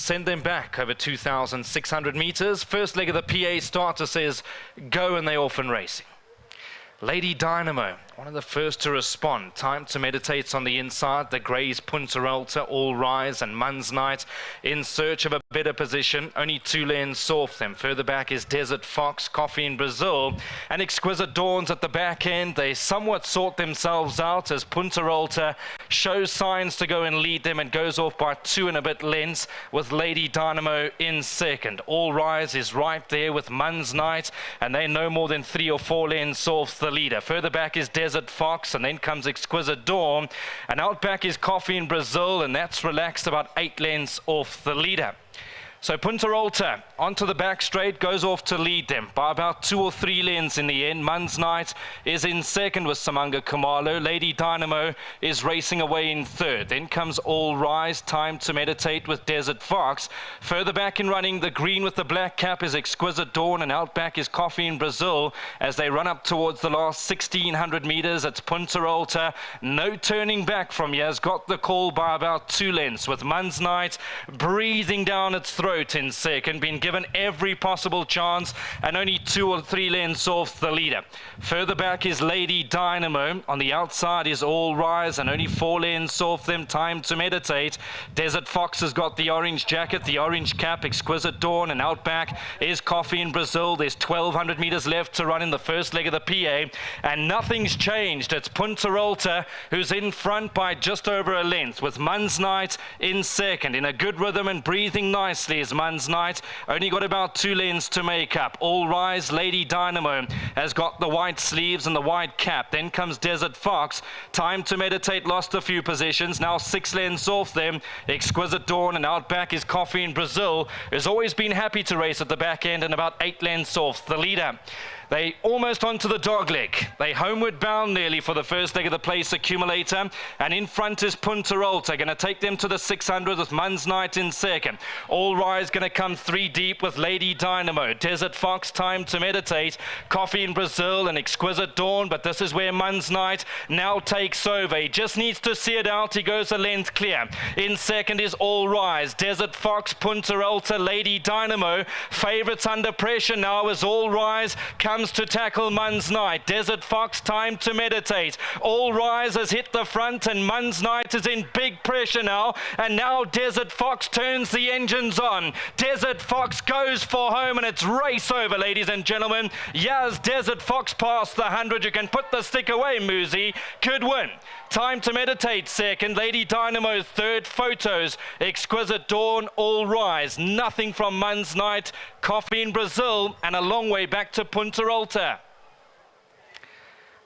send them back over 2,600 meters. First leg of the PA starter says go, and they off and racing. Lady Dynamo, one of the first to respond. Time to Meditate on the inside. The Greys, Punta Alta, All Rise, and Mun's Night in search of a better position. Only 2 lengths off them. Further back is Desert Fox, Coffee in Brazil, and Exquisite Dawns at the back end. They somewhat sort themselves out as Punta Alta shows signs to go and lead them and goes off by 2 and a bit lengths with Lady Dynamo in second. All Rise is right there with Mun's Night, and they're no more than 3 or 4 lengths off the leader. Further back is Desert Fox, and then comes Exquisite Dawn, and out back is Coffee in Brazil, and that's relaxed about 8 lengths off the leader. So Punta Alta onto the back straight, goes off to lead them by about 2 or 3 lengths in the end. Mun's Night is in second with Samanga Kumalo. Lady Dynamo is racing away in third. Then comes All Rise, Time to Meditate with Desert Fox. Further back in running, the green with the black cap is Exquisite Dawn, and out back is Coffee in Brazil as they run up towards the last 1,600 meters. It's Punta Alta. No turning back from here. Has got the call by about 2 lengths with Mun's Night breathing down its throat in second, been given every possible chance, and only 2 or 3 lengths off the leader. Further back is Lady Dynamo. On the outside is All Rise, and only 4 lengths off them. Time to Meditate. Desert Fox has got the orange jacket, the orange cap, Exquisite Dawn, and out back is Coffee in Brazil. There's 1,200 meters left to run in the first leg of the PA, and nothing's changed. It's Punta Alta who's in front by just over a length, with Mun's Night in second, in a good rhythm and breathing nicely is Mun's Night. Only got about 2 lengths to make up. All Rise, Lady Dynamo has got the white sleeves and the white cap. Then comes Desert Fox. Time to Meditate lost a few positions, now 6 lengths off them. Exquisite Dawn, and out back is Coffee in Brazil, who's always been happy to race at the back end, and about 8 lengths off the leader. They almost onto the dog leg. They homeward bound nearly for the first leg of the place accumulator, and in front is Punta Alta, going to take them to the 600 with Mun's Night in second. All Rise going to come 3 deep with Lady Dynamo. Desert Fox, Time to Meditate, Coffee in Brazil, and Exquisite Dawn, but this is where Mun's Night now takes over. He just needs to see it out. He goes a length clear. In second is All Rise, Desert Fox, Punta Alta, Lady Dynamo. Favourites under pressure now as All Rise comes to tackle Mun's Night. Desert Fox, Time to Meditate. All Rise has hit the front, and Mun's Night is in big pressure now, and now Desert Fox turns the engines on. Desert Fox goes for home, and it's race over, ladies and gentlemen. Yes, Desert Fox past the 100. You can put the stick away, Muzi. Could win. Time to Meditate second, Lady Dynamo third, Photos, Exquisite Dawn, All Rise. Nothing from Mun's Night, Coffee in Brazil, and a long way back to Punta Alta.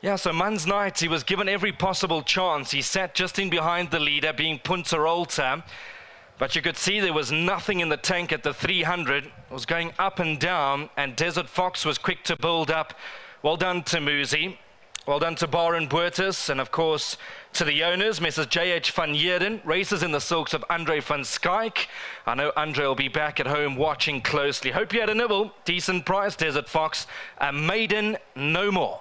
Yeah, so Mun's Night, he was given every possible chance. He sat just in behind the leader, being Punta Alta. But you could see there was nothing in the tank at the 300. It was going up and down, and Desert Fox was quick to build up. Well done to Muzi. Well done to Bar and Buertus, and of course to the owners, Mrs. J.H. van Heerden, races in the silks of Andre van Schaik. I know Andre will be back at home watching closely. Hope you had a nibble. Decent price, Desert Fox. A maiden, no more.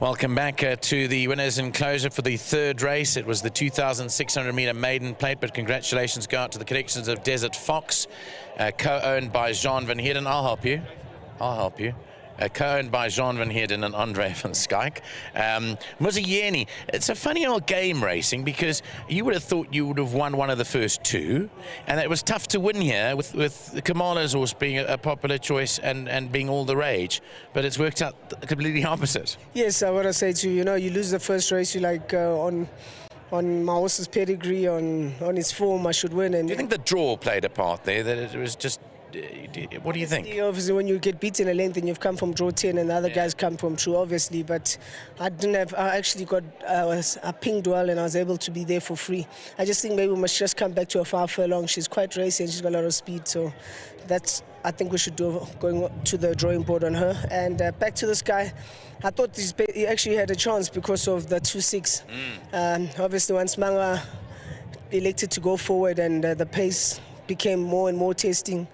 Welcome back to the winners enclosure for the third race. It was the 2,600 meter maiden plate, but congratulations go out to the connections of Desert Fox, co-owned by Jean van Heerden. I'll help you. Co-owned by Jean van Heerden and Andre van Schaik. Muzieni, it's a funny old game racing, because you would have thought you would have won one of the first 2, and it was tough to win here with Kamala's horse being a popular choice and being all the rage, but it's worked out completely opposite. Yes, I want to say to you, you lose the first race, you like on my horse's pedigree, on his form, I should win. And do you think the draw played a part there, that it was just... What do you think? Obviously, when you get beaten a length and you've come from draw 10 and the other guys come from true, obviously, but I actually got, I pinged well and I was able to be there for free. I just think maybe we must just come back to a 5 furlong. She's quite racy and she's got a lot of speed, so that's, I think we should do going to the drawing board on her. And back to this guy, I thought he actually had a chance because of the 2-6. Obviously, once Manga elected to go forward and the pace became more and more testing,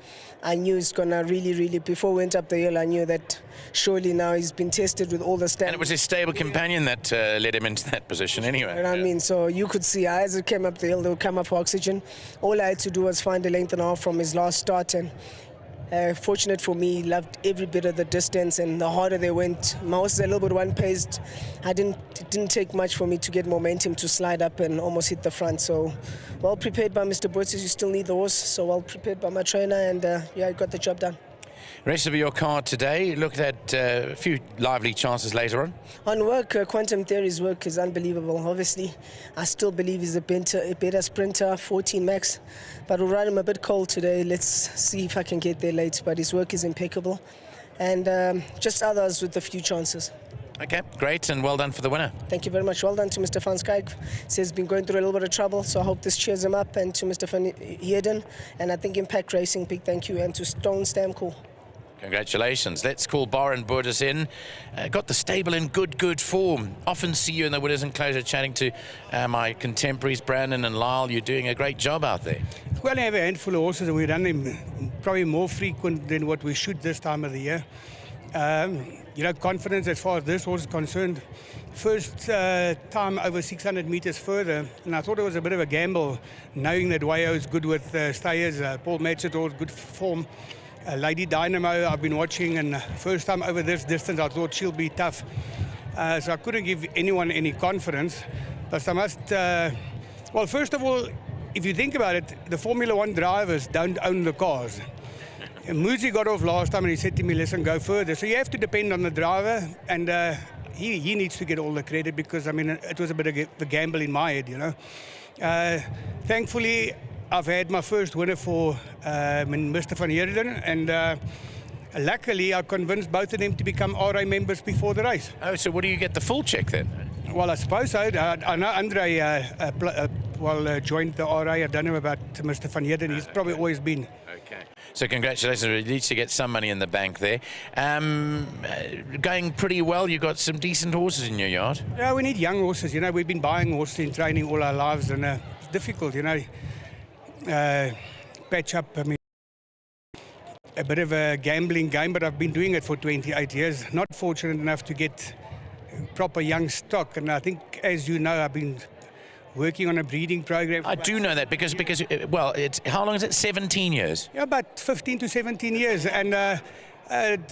I knew it's going to really, before we went up the hill, I knew that surely now he's been tested with all the standards. And it was his stable companion that led him into that position anyway. You know what I mean? So you could see as it came up the hill, they would come up for oxygen. All I had to do was find a length and a half from his last start, and fortunate for me, he loved every bit of the distance, and the harder they went, my horse is a little bit one-paced. It didn't take much for me to get momentum to slide up and almost hit the front. So well prepared by Mr. Boots, you still need the horse, so well prepared by my trainer, and yeah, I got the job done. Rest of your card today, looked at a few lively chances later on. On work, Quantum Theory's work is unbelievable. Obviously, I still believe he's a better sprinter, 14 max, but we'll ride him a bit cold today. Let's see if I can get there late, but his work is impeccable. And just others with a few chances. Okay, great, and well done for the winner. Thank you very much. Well done to Mr. Van Skyke. Says he's been going through a little bit of trouble, so I hope this cheers him up. And to Mr. Van Heerden, and I think Impact Racing, big thank you. And to Stone Stamcool. Congratulations. Let's call Baron Borders in. Got the stable in good form. Often see you in the Winners Enclosure chatting to my contemporaries, Brandon and Lyle. You're doing a great job out there. We only have a handful of horses, and we run them probably more frequent than what we should this time of the year. You know, confidence as far as this horse is concerned. First time over 600 meters further, and I thought it was a bit of a gamble, knowing that Wayo is good with stayers, Paul Matchett is good form. Lady Dynamo, I've been watching, and first time over this distance, I thought she'll be tough. So I couldn't give anyone any confidence. But I must, well, first of all, if you think about it, the Formula One drivers don't own the cars. Muzi got off last time and he said to me, listen, go further. So you have to depend on the driver, and he needs to get all the credit because, I mean, it was a bit of a gamble in my head, you know. Thankfully, I've had my first winner for Mr. Van Heerden, and luckily I convinced both of them to become RA members before the race. Oh, so what do you get the full check then? Well, I suppose so. I know Andre joined the RA. I don't know about Mr. Van Heerden. He's probably always been. Okay. So congratulations. At least you get some money in the bank there. Going pretty well. You've got some decent horses in your yard. Yeah, we need young horses. You know, we've been buying horses in training all our lives, and it's difficult, you know. Patch up, I mean, a bit of a gambling game, but I've been doing it for 28 years. Not fortunate enough to get proper young stock, and I think, as you know, I've been working on a breeding program. I do know that because well, it's how long is it? 17 years. Yeah, about 15 to 17 years, and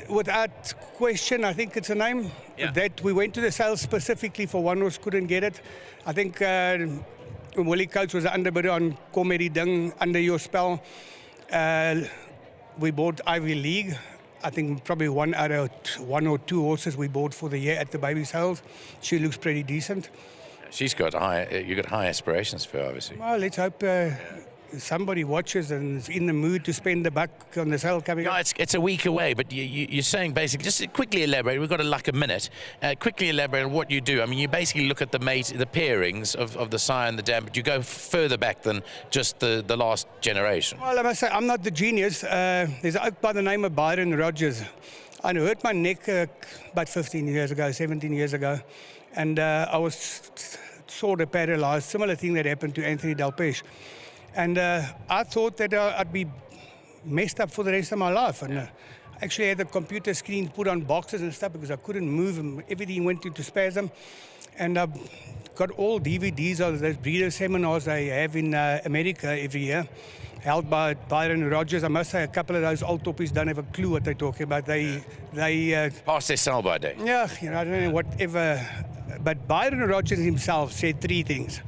without question, I think it's a name that we went to the sale specifically for one horse, couldn't get it. I think Willie Coates was an underbidder on Comedy Ding, Under Your Spell. We bought Ivy League. I think probably one out of one or two horses we bought for the year at the baby sales. She looks pretty decent. She's got you got high aspirations for her, obviously. Well, let's hope somebody watches and is in the mood to spend the buck on the sale coming up. It's a week away, but you're saying basically, just quickly elaborate, we've got a minute, quickly elaborate on what you do. I mean, you basically look at the pairings of the sire and the dam, but you go further back than just the last generation. Well, I must say, I'm not the genius. There's an oak by the name of Byron Rogers. I hurt my neck about 15 years ago, 17 years ago, and I was sort of paralyzed, similar thing that happened to Anthony Delpech. And I thought that I'd be messed up for the rest of my life. And I actually had the computer screen put on boxes and stuff because I couldn't move them. Everything went into spasm. And I got all DVDs of those breeder seminars they have in America every year, held by Byron Rogers. I must say a couple of those old toppies don't have a clue what they're talking about. They past their sell-by date. Yeah, you know, I don't know, whatever. But Byron Rogers himself said three things.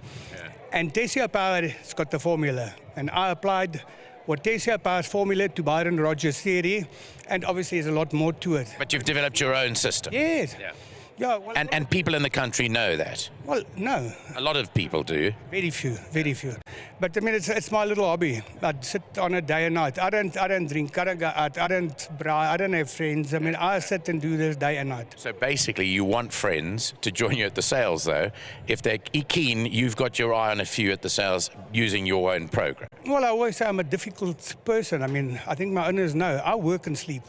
And Tessio Power has got the formula. And I applied what Tessio Power's formula to Byron Rogers' theory. And obviously there's a lot more to it. But you've developed your own system. Yes. Yeah. Yeah, well, and people in the country know that. Well, no. A lot of people do. Very few, very few. But I mean, it's my little hobby. I sit on it day and night. I don't drink, I don't go out, I don't braai, I don't have friends. I mean, I sit and do this day and night. So basically, you want friends to join you at the sales, though. If they're keen, you've got your eye on a few at the sales using your own program. Well, I always say I'm a difficult person. I mean, I think my owners know. I work and sleep.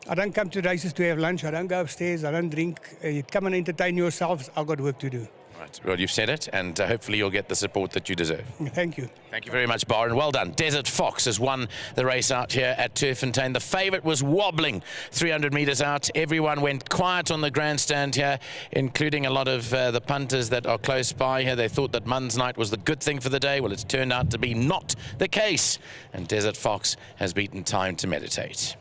I don't come to races to have lunch. I don't go upstairs. I don't drink. You come and entertain yourselves. I've got work to do. Right. Well, you've said it, and hopefully you'll get the support that you deserve. Thank you. Thank you very much, Bar, and well done. Desert Fox has won the race out here at Turffontein. The favourite was wobbling 300 metres out. Everyone went quiet on the grandstand here, including a lot of the punters that are close by here. They thought that Mun's Night was the good thing for the day. Well, it's turned out to be not the case, and Desert Fox has beaten Time to Meditate.